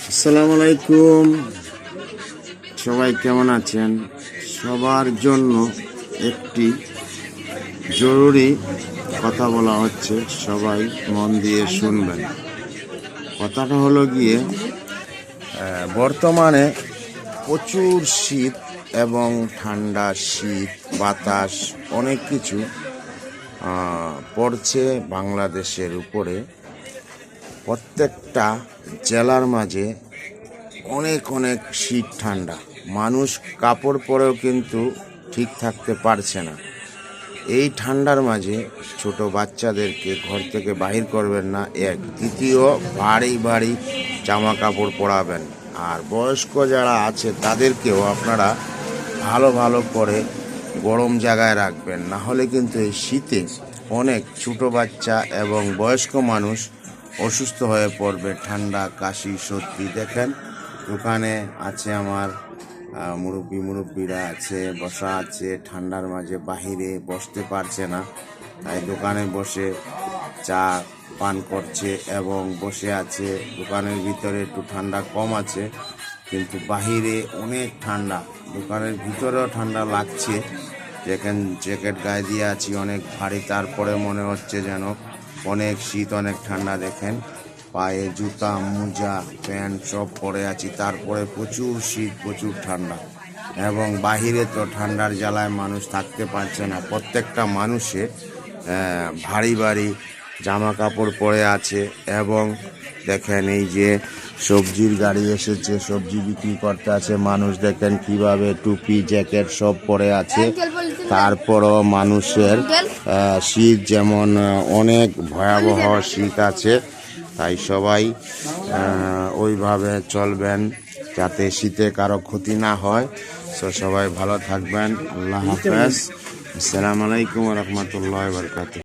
আসসালামু আলাইকুম, সবাই কেমন আছেন? সবার জন্য একটি জরুরি কথা বলা হচ্ছে, সবাই মন দিয়ে শুনবেন। কথাটা হলো গিয়ে, বর্তমানে প্রচুর শীত এবং ঠান্ডা, শীত বাতাস অনেক কিছু পড়ছে বাংলাদেশের উপরে। প্রত্যেকটা জেলার মাঝে অনেক অনেক শীত ঠান্ডা, মানুষ কাপড় পরেও কিন্তু ঠিক থাকতে পারছে না। এই ঠান্ডার মাঝে ছোট বাচ্চাদেরকে ঘর থেকে বাহির করবেন না। এক, দ্বিতীয়, ভারী ভারী জামা কাপড় পরাবেন। আর বয়স্ক যারা আছে তাদেরকেও আপনারা ভালো ভালো করে গরম জায়গায় রাখবেন, না হলে কিন্তু এই শীতে অনেক ছোট বাচ্চা এবং বয়স্ক মানুষ অসুস্থ হয়ে পড়বে। ঠান্ডা, কাশি, সর্দি। দেখেন দোকানে আছে আমার মুরব্বীরা আছে, বসা আছে ঠান্ডার মাঝে, বাহিরে বসতে পারছে না, তাই দোকানে বসে চা পান করছে এবং বসে আছে। দোকানের ভিতরে একটু ঠান্ডা কম আছে, কিন্তু বাহিরে অনেক ঠান্ডা, দোকানের ভিতরেও ঠান্ডা লাগছে। যেখানে জ্যাকেট গায়ে দিয়ে আছি অনেক ভারী, তারপরে মনে হচ্ছে যেন অনেক শীত, অনেক ঠান্ডা। দেখেন পায়ে জুতা, মোজা, প্যান্ট সব পরে আছি, তারপরে প্রচুর শীত, প্রচুর ঠান্ডা। এবং বাহিরে তো ঠান্ডার জ্বালায় মানুষ থাকতে পারছে না। প্রত্যেকটা মানুষে ভারী ভারী জামা কাপড় পরে আছে। এবং দেখেন এই যে সবজির গাড়ি এসেছে, সবজি বিক্রি করতে আছে মানুষ। দেখেন কিভাবে টুপি, জ্যাকেট সব পরে আছে। তারপরও মানুষের শীত যেমন অনেক ভয়াবহ শীত আছে, তাই সবাই ওইভাবে চলবেন যাতে শীতে কারো ক্ষতি না হয়। তো সবাই ভালো থাকবেন। আল্লাহ হাফেজ। আসসালামু আলাইকুম ওয়া রাহমাতুল্লাহি ওয়া বারাকাতুহু।